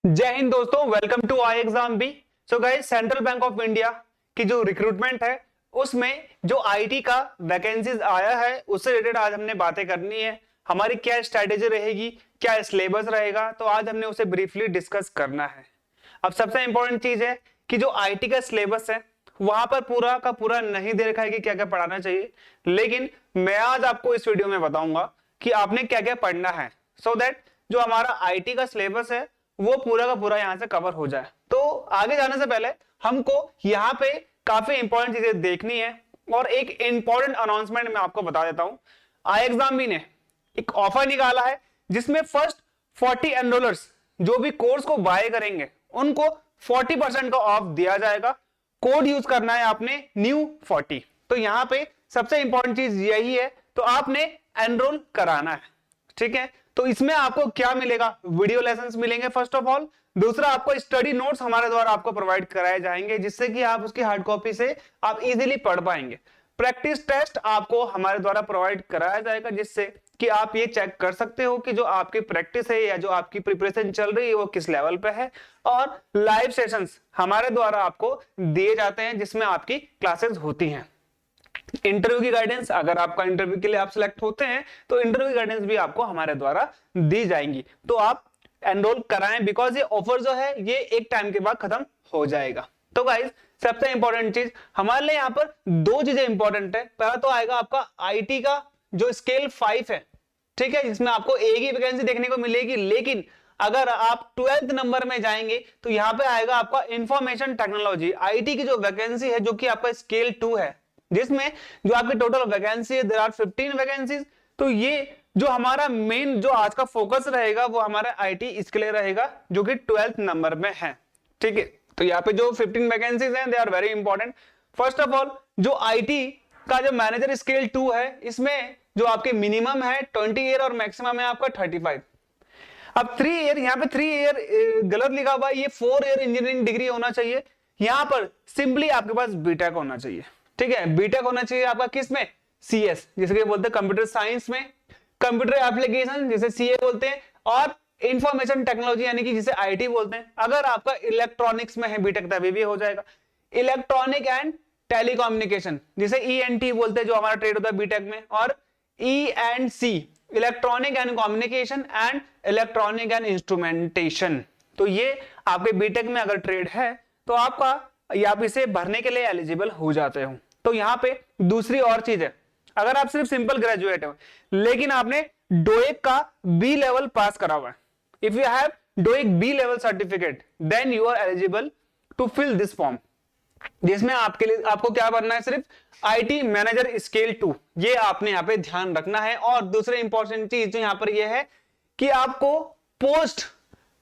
जय हिंद दोस्तों, welcome to ixamBee। So guys, central bank of India की जो रिक्रूटमेंट है उसमें जो आईटी का वैकेंसीज आया है उससे रिलेटेड आज हमने बातें करनी है। हमारी क्या स्ट्रैटेजी रहेगी, क्या सिलेबस रहेगा, तो आज हमने उसे ब्रीफली डिस्कस करना है। अब सबसे इंपॉर्टेंट चीज है कि जो आईटी का सिलेबस है वहां पर पूरा का पूरा नहीं दे रखा है कि क्या क्या पढ़ाना चाहिए, लेकिन मैं आज आपको इस वीडियो में बताऊंगा कि आपने क्या क्या पढ़ना है, सो दैट जो हमारा आईटी का सिलेबस है वो पूरा का पूरा यहां से कवर हो जाए। तो आगे जाने से पहले हमको यहाँ पे काफी इंपॉर्टेंट चीजें देखनी है और एक इंपॉर्टेंट अनाउंसमेंट मैं आपको बता देता हूं। ixamBee ने एक ऑफर निकाला है जिसमें फर्स्ट 40 एनरोलर्स जो भी कोर्स को बाय करेंगे उनको 40% का ऑफ दिया जाएगा। कोड यूज करना है आपने new40। तो यहाँ पे सबसे इंपॉर्टेंट चीज यही है, तो आपने एनरोल कराना है, ठीक है। तो इसमें आपको क्या मिलेगा, वीडियो लेसन्स मिलेंगे फर्स्ट ऑफ ऑल। दूसरा, आपको स्टडी नोट्स हमारे द्वारा आपको प्रोवाइड कराए जाएंगे जिससे कि आप उसकी हार्ड कॉपी से आप इजीली पढ़ पाएंगे। प्रैक्टिस टेस्ट आपको हमारे द्वारा प्रोवाइड कराया जाएगा जिससे कि आप ये चेक कर सकते हो कि जो आपकी प्रैक्टिस है या जो आपकी प्रिपरेशन चल रही है वो किस लेवल पे है। और लाइव सेशंस हमारे द्वारा आपको दिए जाते हैं जिसमें आपकी क्लासेस होती हैं। इंटरव्यू की गाइडेंस, अगर आपका इंटरव्यू के लिए आप सिलेक्ट होते हैं तो इंटरव्यू की गाइडेंस भी आपको हमारे द्वारा दी जाएंगी। तो आप एनरोल कराएं, बिकॉज ये ऑफर जो है ये एक टाइम के बाद खत्म हो जाएगा। तो गाइस, सबसे इंपॉर्टेंट चीज हमारे लिए यहाँ पर दो चीजें इंपॉर्टेंट है। पहला तो आएगा आपका आईटी का जो स्केल 5 है, ठीक है, जिसमें आपको एक ही वैकेंसी देखने को मिलेगी। लेकिन अगर आप 12th नंबर में जाएंगे तो यहाँ पे आएगा आपका इंफॉर्मेशन टेक्नोलॉजी आईटी की जो वैकेंसी है, जो कि आपका स्केल 2 है, जिसमें जो आपकी टोटल वैकेंसी है देयर आर 15 वैकेंसीज। तो ये जो हमारा मेन जो आज का फोकस रहेगा वो हमारा आईटी इसके लिए रहेगा जो कि 12th नंबर में है, ठीक है। तो यहाँ पे जो 15 वैकेंसीज हैं they are very important. First of all, जो आईटी का जो मैनेजर स्केल 2 है इसमें जो आपके मिनिमम है 20 ईयर और मैक्सिमम है आपका 35। अब 3 ईयर, यहाँ पे 3 ईयर गलत लिखा हुआ है, ये 4 ईयर इंजीनियरिंग डिग्री होना चाहिए। यहाँ पर सिंपली आपके पास बीटेक होना चाहिए, ठीक है। बीटेक होना चाहिए आपका किस में, सीएस जिसे बोलते हैं कंप्यूटर साइंस में, कंप्यूटर एप्लीकेशन जिसे सीए बोलते हैं, और इंफॉर्मेशन टेक्नोलॉजी यानी कि जिसे आईटी बोलते हैं। अगर आपका इलेक्ट्रॉनिक्स में है बीटेक तभी भी हो जाएगा। इलेक्ट्रॉनिक एंड टेलीकम्युनिकेशन जिसे ईएनटी बोलते हैं जो हमारा ट्रेड होता है बीटेक में, और ई&सी electronic and communication and electronic and instrumentation. तो ये आपके बीटेक में अगर ट्रेड है तो आपका आप इसे भरने के लिए एलिजिबल हो जाते हो। तो यहाँ पे दूसरी और चीज है, अगर आप सिर्फ सिंपल ग्रेजुएट हो लेकिन आपने डोएक का बी लेवल पास करा हुआ है, if you have DOEACC B level certificate then you are eligible to fill this form, जिसमें आपके लिए आपको क्या बनना है, सिर्फ आईटी मैनेजर स्केल 2, ये आपने यहाँ पे ध्यान रखना है। और दूसरे इंपॉर्टेंट चीज जो यहाँ पर यह है कि आपको पोस्ट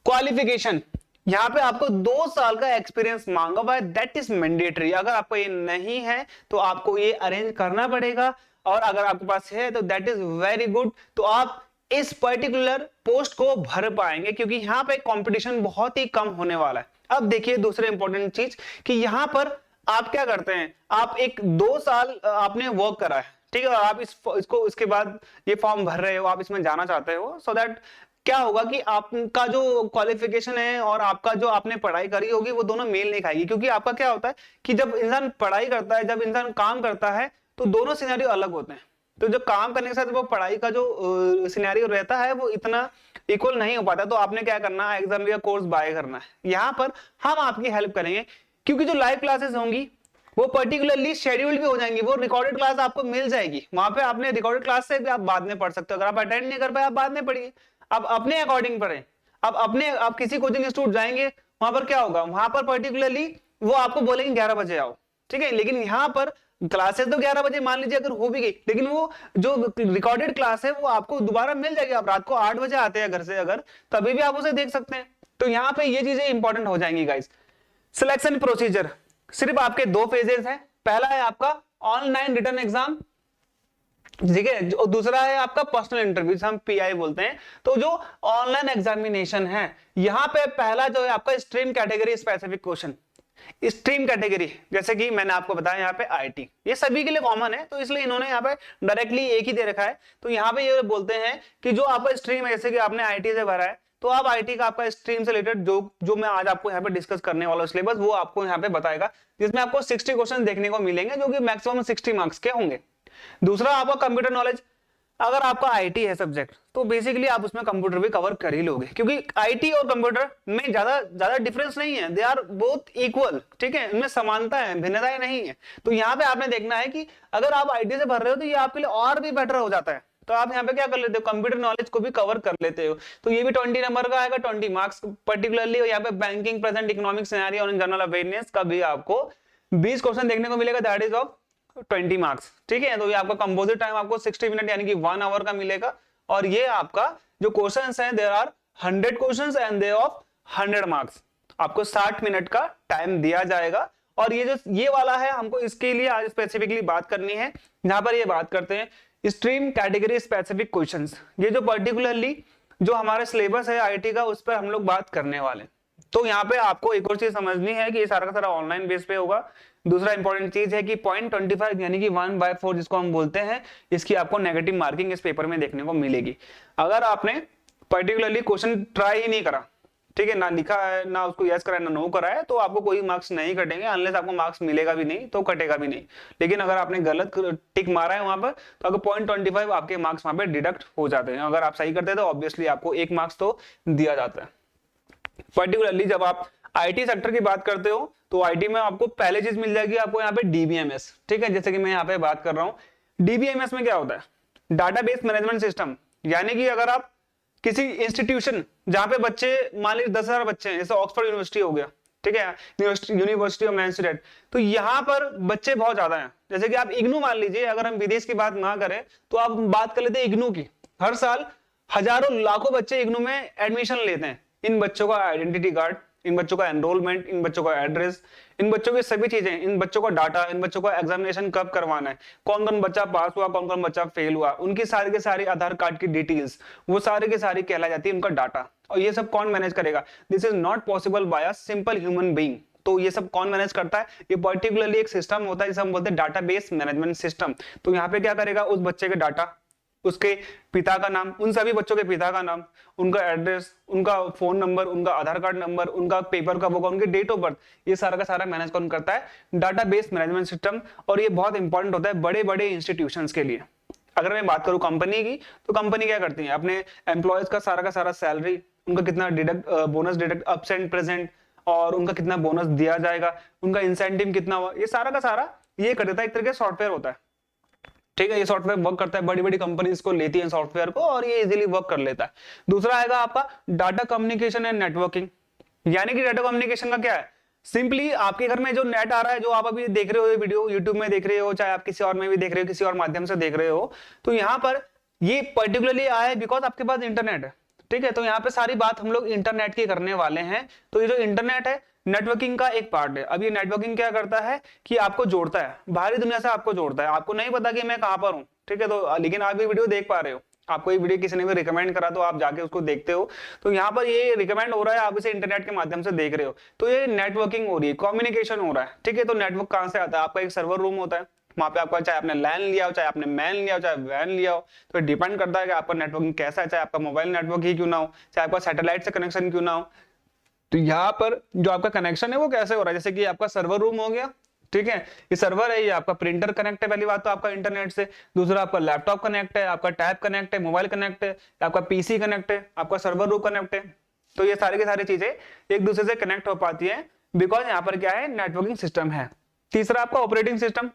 क्वालिफिकेशन यहाँ पे आपको 2 साल का एक्सपीरियंस मांगा हुआ है, दैट इज मैंडेटरी। अगर आपको ये नहीं है तो आपको ये अरेंज करना पड़ेगा, और अगर आपके पास है तो दैट इज वेरी गुड। तो आप इस पर्टिकुलर पोस्ट को भर पाएंगे क्योंकि यहाँ पे कंपटीशन बहुत ही कम होने वाला है। अब देखिए दूसरे इंपॉर्टेंट चीज कि यहाँ पर आप क्या करते हैं, आप एक 2 साल आपने वर्क करा है, ठीक है, और आप इसको इसके बाद ये फॉर्म भर रहे हो, आप इसमें जाना चाहते हो, सो दैट क्या होगा कि आपका जो क्वालिफिकेशन है और आपका जो आपने पढ़ाई करी होगी वो दोनों मेल नहीं खाएगी। क्योंकि आपका क्या होता है कि जब इंसान पढ़ाई करता है, जब इंसान काम करता है, तो दोनों सिनेरियो अलग होते हैं। तो जो काम करने के साथ वो पढ़ाई का जो सिनेरियो रहता है वो इतना इक्वल नहीं हो पाता। तो आपने क्या करना है, एग्जाम का कोर्स बाय करना है। यहाँ पर हम आपकी हेल्प करेंगे क्योंकि जो लाइव क्लासेस होंगी वो पर्टिकुलरली शेड्यूल्ड भी हो जाएंगी, वो रिकॉर्डेड क्लास आपको मिल जाएगी। वहां पे आपने रिकॉर्डेड क्लास से भी आप बाद में पढ़ सकते हो, अगर आप अटेंड नहीं कर पाए आप बाद में पढ़िए। अब अपने अकॉर्डिंग पढ़ें। आप किसी कोचिंग इंस्टीट्यूट जाएंगे, वहां पर क्या होगा, वहां पर पर्टिकुलरली वो आपको बोलेंगे 11 बजे आओ, ठीक है। लेकिन यहाँ पर क्लासेस तो 11 बजे मान लीजिए अगर हो भी गई, लेकिन वो जो रिकॉर्डेड क्लास है वो आपको दोबारा मिल जाएगी। आप रात को 8 बजे आते हैं घर से अगर, तभी भी आप उसे देख सकते हैं। तो यहाँ पे ये चीजें इंपॉर्टेंट हो जाएंगी गाइस। सिलेक्शन प्रोसीजर सिर्फ आपके 2 फेजेस हैं। पहला है आपका ऑनलाइन रिटन एग्जाम, ठीक है, और दूसरा है आपका पर्सनल इंटरव्यू, हम पीआई बोलते हैं। तो जो ऑनलाइन एग्जामिनेशन है यहाँ पे पहला जो है आपका stream category specific question. Stream category जैसे कि मैंने आपको बताया यहाँ पे आईटी, ये सभी के लिए कॉमन है, तो इसलिए इन्होंने यहाँ पे डायरेक्टली एक ही दे रखा है। तो यहाँ पे ये बोलते हैं कि जो आपका स्ट्रीम है, जैसे कि आपने आईटी से भरा है तो आप आईटी का आपका स्ट्रीम से रिलेटेड जो मैं आज आपको यहाँ पे डिस्कस करने वाला हूँ सिलेबस, वो आपको यहाँ पे बताएगा, जिसमें आपको 60 क्वेश्चन देखने को मिलेंगे जो कि मैक्सिमम 60 मार्क्स के होंगे। दूसरा आपका कंप्यूटर नॉलेज, अगर आपका आईटी है सब्जेक्ट तो बेसिकली आप उसमें कंप्यूटर भी कवर कर ही लोगे, क्योंकि आईटी और कंप्यूटर में ज्यादा डिफरेंस नहीं है, दे आर बोथ इक्वल, ठीक है, इनमें समानता है, भिन्नताएं नहीं है। तो यहाँ पे आपने देखना है कि अगर आप आईटी से भर रहे हो तो ये आपके लिए और भी बेटर हो जाता है। तो आप यहाँ पे क्या कर लेते हो, कंप्यूटर नॉलेज को भी कवर कर लेते हो। तो ये भी 20 नंबर का आएगा, 20 मार्क्स पर्टिकुलरली। यहाँ पे बैंकिंग, प्रेजेंट इकोनॉमिक सिनेरियो और जनरल अवेयरनेस का भी आपको 20 क्वेश्चन देखने को मिलेगा, दैट इज ऑफ 20 मार्क्स, ठीक है। तो ये आपका कंपोजिट टाइम आपको 60 मिनट यानी कि 1 आवर का मिलेगा। और ये आपका जो क्वेश्चंस हैं, there are 100 questions and they of 100 marks. आपको 60 मिनट का टाइम दिया जाएगा। और ये जो ये वाला है, हमको इसके लिए आज स्पेसिफिकली बात करनी है। यहाँ पर ये बात करते हैं स्ट्रीम कैटेगरी स्पेसिफिक क्वेश्चंस। ये जो पर्टिकुलरली जो हमारा सिलेबस है आईटी का, उस पर हम लोग बात करने वाले हैं। तो यहाँ पे आपको एक और चीज समझनी है कि ये सारा का सारा ऑनलाइन बेस पे होगा। दूसरा इंपॉर्टेंट चीज है कि 0.25 यानी कि 1/4 जिसको हम बोलते हैं, इसकी आपको नेगेटिव मार्किंग इस पेपर में देखने को मिलेगी। अगर आपने पर्टिकुलरली क्वेश्चन ट्राई ही नहीं करा, ठीक है, ना लिखा है, ना उसको यस करा है, ना नो करा है, तो आपको कोई मार्क्स नहीं कटेंगे, अनलेस आपको मार्क्स मिलेगा भी नहीं तो कटेगा भी नहीं। लेकिन अगर आपने गलत टिक मारा है वहां पर, तो आपको 0.25 आपके मार्क्स वहां पे डिडक्ट हो जाते हैं। अगर आप सही करते हैं तो ऑब्वियसली आपको 1 मार्क्स तो दिया जाता है। पर्टिकुलरली जब आप आईटी सेक्टर की बात करते हो तो आईटी में आपको पहले चीज मिल जाएगी आपको यहाँ पे डीबीएमएस, ठीक है। जैसे कि मैं यहाँ पे बात कर रहा हूँ, डीबीएमएस में क्या होता है, डाटाबेस मैनेजमेंट सिस्टम। यानी कि अगर आप किसी इंस्टीट्यूशन जहां पे बच्चे, मान लीजिए 10,000 बच्चे हैं, जैसे ऑक्सफोर्ड यूनिवर्सिटी हो गया, ठीक है, यूनिवर्सिटी ऑफ मैनचेस्टर, तो यहाँ पर बच्चे बहुत ज्यादा हैं। जैसे कि आप इग्नू मान लीजिए, अगर हम विदेश की बात ना करें तो आप बात कर लेते हैं इग्नू की। हर साल हजारों लाखों बच्चे इग्नू में एडमिशन लेते हैं। इन बच्चों का आइडेंटिटी कार्ड, इन बच्चों का एनरोलमेंट, इन बच्चों का एड्रेस, इन बच्चों की सभी चीजें, इन बच्चों का डाटा, इन बच्चों का एग्जामिनेशन कब करवाना है, कौन कौन बच्चा पास हुआ, कौन कौन बच्चा फेल हुआ, उनकी सारी के सारी आधार कार्ड की डिटेल्स, वो सारी के सारी कहला जाती है उनका डाटा। और ये सब कौन मैनेज करेगा? This is not possible by a simple human being. तो ये सब कौन मैनेज करता है? ये पर्टिकुलरली एक सिस्टम होता है जिसे हम बोलते हैं डाटाबेस मैनेजमेंट सिस्टम। तो यहाँ पे क्या करेगा, उस बच्चे के डाटा, उसके पिता का नाम, उन सभी बच्चों के पिता का नाम, उनका एड्रेस, उनका फोन नंबर, उनका आधार कार्ड नंबर, उनका पेपर कब होगा, उनकी डेट ऑफ बर्थ, ये सारा का सारा मैनेज कौन करता है? Database management system. और ये बहुत इंपॉर्टेंट होता है बड़े बड़े इंस्टीट्यूशंस के लिए। अगर मैं बात करूं कंपनी की, तो कंपनी क्या करती है, अपने एम्प्लॉयज का सारा सैलरी, उनका कितना deduct, bonus deduct, absent present, और उनका कितना बोनस दिया जाएगा, उनका इंसेंटिव कितना हुआ, ये सारा का सारा ये कर देता है। एक तरीके से सॉफ्टवेयर होता है, ठीक है। ये सॉफ्टवेयर वर्क करता है, बड़ी बड़ी कंपनी इसको लेती है सॉफ्टवेयर को, और ये इजीली वर्क कर लेता है। दूसरा आएगा आपका डाटा कम्युनिकेशन एंड नेटवर्किंग। यानी कि डाटा कम्युनिकेशन का क्या है, सिंपली आपके घर में जो नेट आ रहा है, जो आप अभी देख रहे हो ये वीडियो, यूट्यूब में देख रहे हो, चाहे आप किसी और में भी देख रहे हो, किसी और माध्यम से देख रहे हो, तो यहाँ पर ये पर्टिकुलरली आया है बिकॉज आपके पास इंटरनेट है, ठीक है। तो यहाँ पे सारी बात हम लोग इंटरनेट की करने वाले हैं। तो ये जो इंटरनेट है, नेटवर्किंग का एक पार्ट है। अब ये नेटवर्किंग क्या करता है कि आपको जोड़ता है, बाहरी दुनिया से आपको जोड़ता है। आपको नहीं पता कि मैं कहां पर हूं, ठीक है, तो लेकिन आप ये वीडियो देख पा रहे हो, आपको ये वीडियो किसी ने भी रिकमेंड करा तो आप जाके उसको देखते हो, तो यहाँ पर ये रिकमेंड हो रहा है, आप इसे इंटरनेट के माध्यम से देख रहे हो, तो ये नेटवर्किंग हो रही है, कम्युनिकेशन हो रहा है, ठीक है। तो नेटवर्क कहां से आता है? आपका एक सर्वर रूम होता है, वहां पे आपका, चाहे आपने लैन लिया हो, चाहे आपने मैन लिया हो, चाहे वैन लिया हो, तो डिपेंड करता है कि आपका नेटवर्किंग कैसा है, चाहे आपका मोबाइल नेटवर्क ही क्यों ना हो, चाहे आपका सैटेलाइट से कनेक्शन क्यों ना हो। तो यहाँ पर जो आपका कनेक्शन है वो कैसे हो रहा है, जैसे कि आपका सर्वर रूम हो गया, ठीक है, ये सर्वर है, ये आपका प्रिंटर कनेक्ट है, पहली बात तो आपका इंटरनेट से। दूसरा आपका लैपटॉप कनेक्ट है, आपका टैब कनेक्ट है, मोबाइल कनेक्ट है, आपका पीसी कनेक्ट है, आपका सर्वर रूम कनेक्ट है। तो ये सारी की सारी चीजें एक दूसरे से कनेक्ट हो पाती है बिकॉज यहाँ पर क्या है, नेटवर्किंग सिस्टम है। तीसरा आपका ऑपरेटिंग सिस्टम।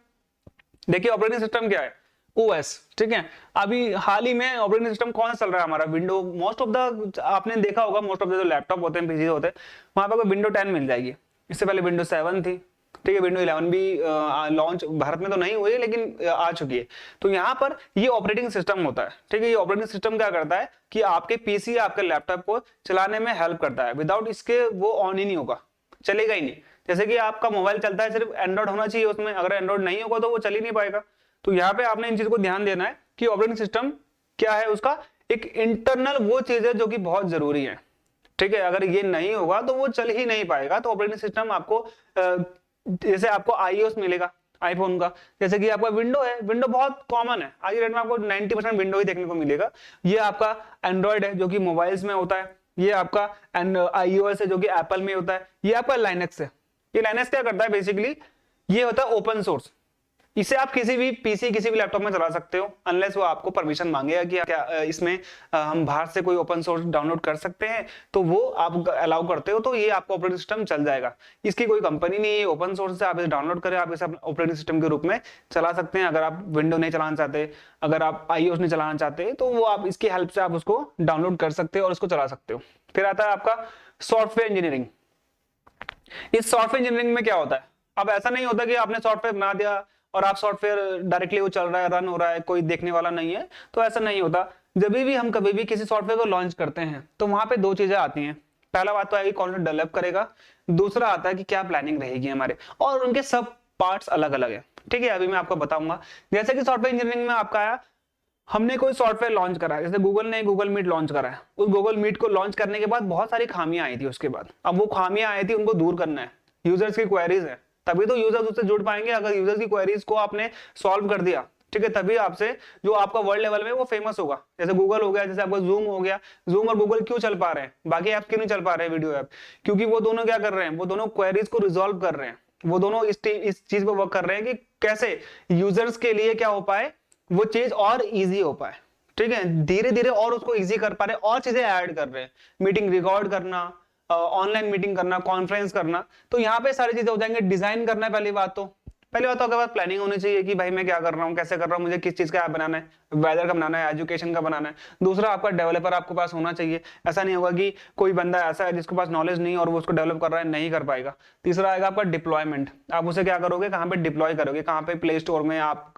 देखिए ऑपरेटिंग सिस्टम क्या है, ओएस, ठीक है। अभी हाल ही में ऑपरेटिंग सिस्टम कौन सा चल रहा है हमारा, विंडो। मोस्ट ऑफ द आपने देखा होगा, मोस्ट ऑफ द जो लैपटॉप होते हैं, पीसी होते हैं, वहां पर विंडो 10 मिल जाएगी। इससे पहले विंडो 7 थी, ठीक है। विंडो 11 भी लॉन्च भारत में तो नहीं हुई है, लेकिन आ चुकी है। तो यहाँ पर ये ऑपरेटिंग सिस्टम होता है, ठीक है। ये ऑपरेटिंग सिस्टम क्या करता है कि आपके पीसी, आपके लैपटॉप को चलाने में हेल्प करता है। विदाउट इसके वो ऑन ही नहीं होगा, चलेगा ही नहीं। जैसे कि आपका मोबाइल चलता है, सिर्फ एंड्रॉइड होना चाहिए उसमें, अगर एंड्रॉइड नहीं होगा तो वो चल ही नहीं पाएगा। तो यहाँ पे आपने इन चीज को ध्यान देना है कि ऑपरेटिंग सिस्टम क्या है, उसका एक इंटरनल वो चीज है जो कि बहुत जरूरी है, ठीक है। अगर ये नहीं होगा तो वो चल ही नहीं पाएगा। तो ऑपरेटिंग सिस्टम आपको जैसे आपको आईओएस मिलेगा आईफोन का, जैसे कि आपका विंडो है, विंडो बहुत कॉमन है आज की डेट में, आपको 90% विंडो ही देखने को मिलेगा। ये आपका एंड्रॉइड है जो कि मोबाइल्स में होता है, ये आपका iOS है जो कि एप्पल में होता है, ये आपका लाइनक्स है। ये लाइनक्स क्या करता है बेसिकली, ये होता है ओपन सोर्स। इसे आप किसी भी पीसी किसी भी लैपटॉप में चला सकते हो, अनलेस वो आपको परमिशन मांगेगा कि क्या इसमें हम बाहर से कोई ओपन सोर्स डाउनलोड कर सकते हैं, तो वो आप अलाउ करते हो तो ये आपका ऑपरेटिंग सिस्टम चल जाएगा। इसकी कोई कंपनी नहीं है, ओपन सोर्स से आप इसे डाउनलोड करें, आप इसे ऑपरेटिंग सिस्टम के रूप में चला सकते हैं। अगर आप विंडो नहीं चलाना चाहते, अगर आप iOS नहीं चलाना चाहते, तो वो आप इसकी हेल्प से आप उसको डाउनलोड कर सकते हो और उसको चला सकते हो। फिर आता है आपका सॉफ्टवेयर इंजीनियरिंग। इस सॉफ्टवेयर इंजीनियरिंग में क्या होता है, अब ऐसा नहीं होता कि आपने सॉफ्टवेयर बना दिया और आप सॉफ्टवेयर डायरेक्टली वो चल रहा है, रन हो रहा है, कोई देखने वाला नहीं है, तो ऐसा नहीं होता। जब भी हम कभी भी किसी सॉफ्टवेयर को लॉन्च करते हैं तो वहां पे दो चीजें आती हैं। पहला बात तो आएगी कौन सा डेवलप करेगा, दूसरा आता है कि क्या प्लानिंग रहेगी हमारे, और उनके सब पार्ट्स अलग अलग है। ठीक है, अभी मैं आपको बताऊंगा। जैसे कि सॉफ्टवेयर इंजीनियरिंग में आपका आया, हमने कोई सॉफ्टवेयर लॉन्च करा है, जैसे गूगल ने गूगल मीट लॉन्च करा है। उस गूगल मीट को लॉन्च करने के बाद बहुत सारी खामियां आई थी उसके बाद, अब वो खामियां आई थी उनको दूर करना है। यूजर्स की क्वेरीज है, तभी तो यूजर्स उससे जुड़ पाएंगे। अगर यूजर्स की क्वेरीज को आपने सॉल्व कर दिया, ठीक है, तभी आपसे जो आपका वर्ल्ड लेवल में वो फेमस होगा। जैसे गूगल हो गया, जैसे आपका जूम हो गया। जूम और गूगल क्यों चल पा रहे हैं, बाकी ऐप क्यों नहीं चल पा रहे हैं वीडियो ऐप, क्योंकि वो दोनों क्या कर रहे हैं, वो दोनों क्वेरीज को रिजॉल्व कर रहे हैं। वो दोनों इस चीज पे वर्क कर रहे हैं कि कैसे यूजर्स के लिए क्या हो पाए, वो चीज और इजी हो पाए। ठीक है, धीरे धीरे और उसको इजी कर पा रहे हैं, और चीजें ऐड कर रहे हैं, मीटिंग रिकॉर्ड करना, ऑनलाइन मीटिंग करना, कॉन्फ्रेंस करना। तो यहाँ पे सारी चीजें हो जाएंगे। डिजाइन करना है पहली बात तो आपके पास प्लानिंग होनी चाहिए कि भाई मैं क्या कर रहा हूँ, कैसे कर रहा हूँ, मुझे किस चीज का ऐप बनाना है, वेदर का बनाना है, एजुकेशन का बनाना है। दूसरा आपका डेवलपर आपके पास होना चाहिए। ऐसा नहीं होगा कि कोई बंदा ऐसा है जिसके पास नॉलेज नहीं और वो उसको डेवलप कर रहा है, नहीं कर पाएगा। तीसरा आएगा आपका डिप्लॉयमेंट। आप उसे क्या करोगे, कहाँ पे डिप्लॉय करोगे, कहाँ पे प्ले स्टोर में, आप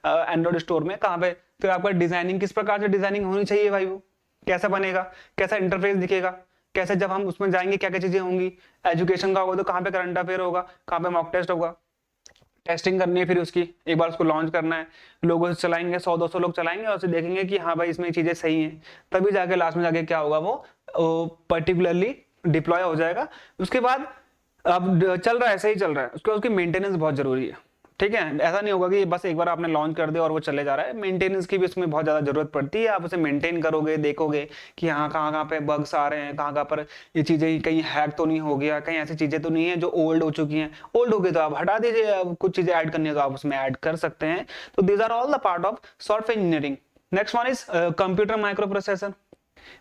एंड्रॉइड स्टोर में, कहाँ पे। फिर आपका डिजाइनिंग, किस प्रकार से डिजाइनिंग होनी चाहिए भाई, वो कैसा बनेगा, कैसा इंटरफेस दिखेगा, कैसे जब हम उसमें जाएंगे क्या क्या चीजें होंगी। एजुकेशन का होगा तो कहाँ पे करंट अफेयर होगा, कहाँ पे मॉक टेस्ट होगा, टेस्टिंग करनी है, फिर उसकी एक बार उसको लॉन्च करना है, लोगों से चलाएंगे, 100-200 लोग चलाएंगे और उसे देखेंगे कि हाँ भाई इसमें चीजें सही हैं, तभी जाके लास्ट में जाके क्या होगा, वो पर्टिकुलरली डिप्लॉय हो जाएगा। उसके बाद अब चल रहा है, सही चल रहा है, उसके बाद उसकी मेंटेनेंस बहुत जरूरी है। ठीक है, ऐसा नहीं होगा कि बस एक बार आपने लॉन्च कर दिया और वो चले जा रहा है। मेंटेनेंस की भी उसमें बहुत ज्यादा जरूरत पड़ती है। आप उसे मेंटेन करोगे, देखोगे कि हाँ कहाँ पे बग्स आ रहे हैं, कहाँ पर ये चीजें कहीं हैक तो नहीं हो गया, कहीं ऐसी चीजें तो नहीं है जो ओल्ड हो चुकी हैं। ओल्ड हो गई तो आप हटा दीजिए, अब कुछ चीजें ऐड करनी है तो आप उसमें ऐड कर सकते हैं। तो these are all the part of software engineering. Next one is computer microprocessor.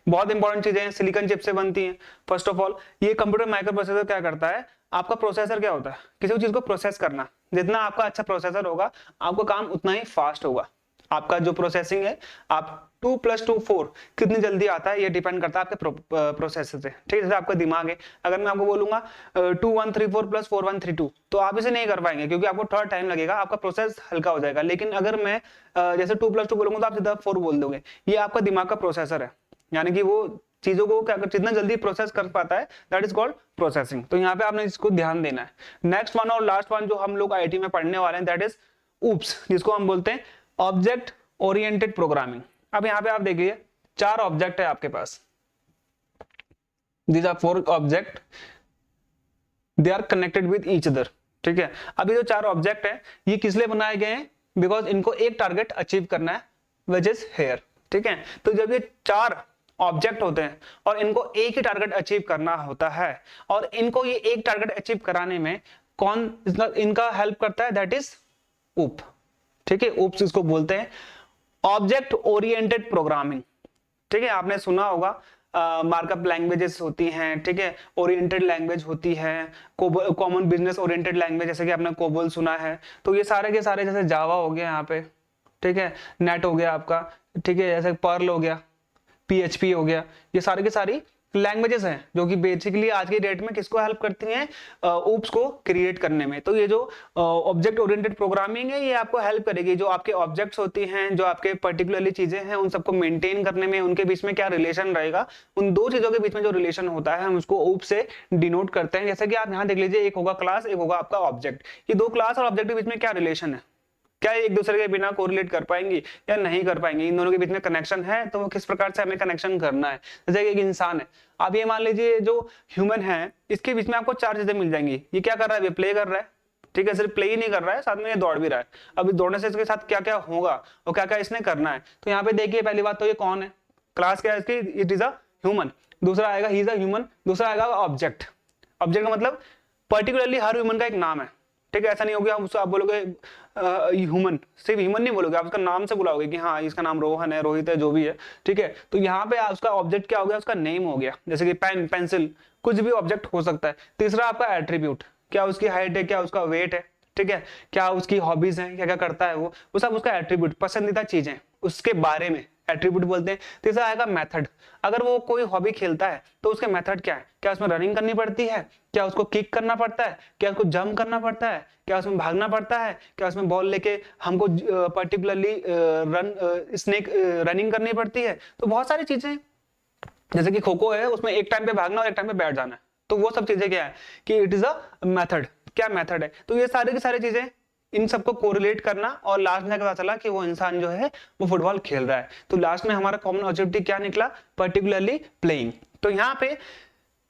बहुत इंपॉर्टेंट चीजें हैं, सिलिकॉन चिप से बनती हैं। फर्स्ट ऑफ ऑल ये कंप्यूटर माइक्रो प्रोसेसर क्या करता है, आपका प्रोसेसर क्या होता है, किसी चीज को प्रोसेस करना। जितना आपका अच्छा प्रोसेसर होगा, आपका काम उतना ही फास्ट होगा। आपका जो प्रोसेसिंग है, आप 2 + 2 4 कितनी जल्दी आता है, ये डिपेंड करता है आपके प्रोसेसर से। ठीक है, जैसे आपका दिमाग है, अगर मैं आपको बोलूंगा 2 1 3 4 + 4 1 3 2, तो आप इसे नहीं कर पाएंगे क्योंकि आपको थोड़ा टाइम लगेगा, आपका प्रोसेस हल्का हो जाएगा। लेकिन अगर मैं जैसे 2 + 2 बोलूंगा तो आप सीधा 4 बोल दोगे। ये आपका दिमाग का प्रोसेसर है, यानी कि वो चीजों को क्या जितना जल्दी प्रोसेस कर पाता है, दैट इज कॉल्ड प्रोसेसिंग। तो यहाँ पे आपने इसको ध्यान देना है। नेक्स्ट वन और लास्ट वन जो हम लोग आईटी में पढ़ने वाले हैं, दैट इज ऊप्स, जिसको हम बोलते हैं ऑब्जेक्ट ओरिएंटेड प्रोग्रामिंग। अब यहाँ पे आप देखिए 4 ऑब्जेक्ट है आपके पास, these are 4 object, they are connected with each other. ठीक है, अभी जो 4 ऑब्जेक्ट है ये किस लिए बनाए गए हैं, बिकॉज इनको एक टारगेट अचीव करना है, विच इज हेयर। ठीक है, तो जब ये 4 ऑब्जेक्ट होते हैं और इनको एक ही टारगेट अचीव करना होता है, और इनको ये एक टारगेट अचीव कराने में कौन इनका हेल्प करता है, दैट इज ऊप। ठीक है, ऊप्स इसको बोलते हैं ऑब्जेक्ट ओरिएंटेड प्रोग्रामिंग। ठीक है, आपने सुना होगा मार्कअप लैंग्वेजेस होती हैं, ठीक है, ओरिएंटेड लैंग्वेज होती है, कॉमन बिजनेस ओरिएंटेड लैंग्वेज, जैसे कि आपने कोबोल सुना है। तो ये सारे के सारे, जैसे जावा हो गया यहाँ पे, ठीक है, नेट हो गया आपका, ठीक है, जैसे पर्ल हो गया, PHP हो गया, ये सारे के सारी लैंग्वेजेस हैं जो कि बेसिकली आज की डेट में किसको हेल्प करती हैं, ऊप्स को क्रिएट करने में। तो ये जो ऑब्जेक्ट ओरिएंटेड प्रोग्रामिंग है, ये आपको हेल्प करेगी। जो आपके ऑब्जेक्ट्स होती हैं, जो आपके पर्टिकुलरली चीजें हैं, उन सबको मेंटेन करने में, उनके बीच में क्या रिलेशन रहेगा, उन दो चीजों के बीच में जो रिलेशन होता है, हम उसको ऊप से डिनोट करते हैं। जैसे कि आप यहाँ देख लीजिए, एक होगा क्लास, एक होगा आपका ऑब्जेक्ट। ये दो क्लास और ऑब्जेक्ट के बीच में क्या रिलेशन है, क्या एक दूसरे के बिना कोरिलेट कर पाएंगे या नहीं कर पाएंगे, इन दोनों के बीच में कनेक्शन है, तो वो किस प्रकार से हमें कनेक्शन करना है। जैसे एक इंसान है, आप ये मान लीजिए जो ह्यूमन है, इसके बीच में आपको 4 चीजें मिल जाएंगी। ये क्या कर रहा है, ये प्ले कर रहा है, ठीक है, सिर्फ प्ले ही नहीं कर रहा है, साथ में ये दौड़ भी रहा है। अब दौड़ने से इसके साथ क्या क्या होगा और क्या क्या इसने करना है। तो यहाँ पे देखिए, पहली बात तो ये कौन है, क्लास क्या है इसकी, इट इज अ ह्यूमन। दूसरा आएगा ही इज अ ह्यूमन, दूसरा आएगा ऑब्जेक्ट। ऑब्जेक्ट का मतलब पर्टिकुलरली हर ह्यूमन का एक नाम है, ठीक है। ऐसा नहीं होगा आप उसको आप बोलोगे ह्यूमन, सिर्फ ह्यूमन नहीं बोलोगे, आप उसका नाम से बुलाओगे कि हाँ इसका नाम रोहन है, रोहित है, जो भी है, ठीक है। तो यहाँ पे उसका ऑब्जेक्ट क्या हो गया, उसका नेम हो गया, जैसे कि पेन, पेंसिल, कुछ भी ऑब्जेक्ट हो सकता है। तीसरा आपका एट्रीब्यूट, क्या उसकी हाइट है, क्या उसका वेट है, ठीक है, क्या उसकी हॉबीज हैं, क्या क्या करता है वो सब उसका एट्रीब्यूट, पसंदीदा चीजें उसके बारे में एट्रीब्यूट बोलते हैं। तीसरा आएगा मेथड, अगर वो कोई हॉबी खेलता है तो उसके मेथड क्या है, क्या उसमें रनिंग करनी पड़ती है, क्या उसको किक करना पड़ता है, क्या उसको जंप करना पड़ता है, क्या उसमें भागना पड़ता है, क्या उसमें बॉल लेके हमको पर्टिकुलरली स्नेक रनिंग करनी पड़ती है। तो बहुत सारी चीजें, जैसे कि खो खो है, उसमें एक टाइम पे भागना और एक टाइम पे बैठ जाना है, तो वो सब चीजें क्या है कि इट इज अ मेथड, क्या मेथड है। तो ये सारी की सारी चीजें, इन सबको कोरिलेट करना, और लास्ट में पता चला कि वो इंसान जो है वो फुटबॉल खेल रहा है। तो लास्ट में हमारा कॉमन ऑब्जेक्टिव क्या निकला, पर्टिकुलरली प्लेइंग। तो यहाँ पे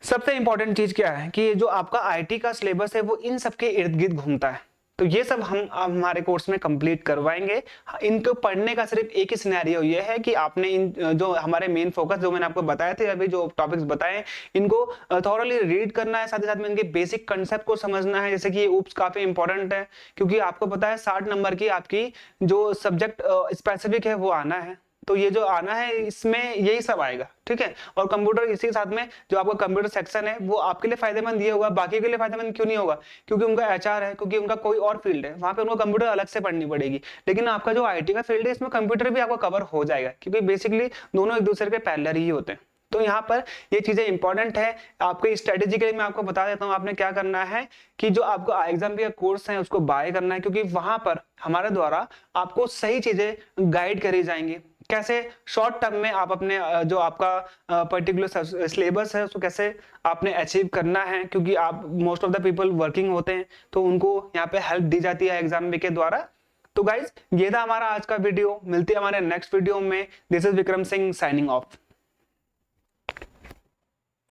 सबसे इंपॉर्टेंट चीज क्या है कि जो आपका आईटी का सिलेबस है वो इन सबके इर्द गिर्द घूमता है। तो ये सब हम हमारे कोर्स में कंप्लीट करवाएंगे। इनको पढ़ने का सिर्फ एक ही सिनेरियो ये है कि आपने इन जो हमारे मेन फोकस जो मैंने आपको बताए थे अभी, जो टॉपिक्स बताए, इनको थॉरली रीड करना है, साथ ही साथ में इनके बेसिक कंसेप्ट को समझना है। जैसे कि ये ऊप्स काफी इंपॉर्टेंट है, क्योंकि आपको पता है 60 नंबर की आपकी जो सब्जेक्ट स्पेसिफिक है वो आना है। तो ये जो आना है इसमें यही सब आएगा, ठीक है। और कंप्यूटर इसी के साथ में जो आपका कंप्यूटर सेक्शन है वो आपके लिए फायदेमंद ये होगा, बाकी के लिए फायदेमंद क्यों नहीं होगा, क्योंकि उनका एचआर है, क्योंकि उनका कोई और फील्ड है, वहां पे उनको कंप्यूटर अलग से पढ़नी पड़ेगी। लेकिन आपका जो आईटी का फील्ड है इसमें कंप्यूटर भी आपको कवर हो जाएगा, क्योंकि बेसिकली दोनों एक दूसरे के पैरेलल ही होते हैं। तो यहाँ पर ये चीजें इंपॉर्टेंट है। आपके स्ट्रेटेजी के लिए मैं आपको बता देता हूँ आपने क्या करना है कि जो आपको ixamBee का कोर्स है उसको बाय करना है, क्योंकि वहां पर हमारे द्वारा आपको सही चीजें गाइड करी जाएंगी। कैसे शॉर्ट टर्म में आप अपने जो आपका पर्टिकुलर सिलेबस है उसको कैसे आपने अचीव करना है, क्योंकि आप most of the people working होते हैं, तो उनको यहाँ पे हेल्प दी जाती है ixamBee के द्वारा। तो गाइज ये था हमारा आज का वीडियो, मिलते हैं हमारे नेक्स्ट वीडियो में। This is Vikram Singh signing off.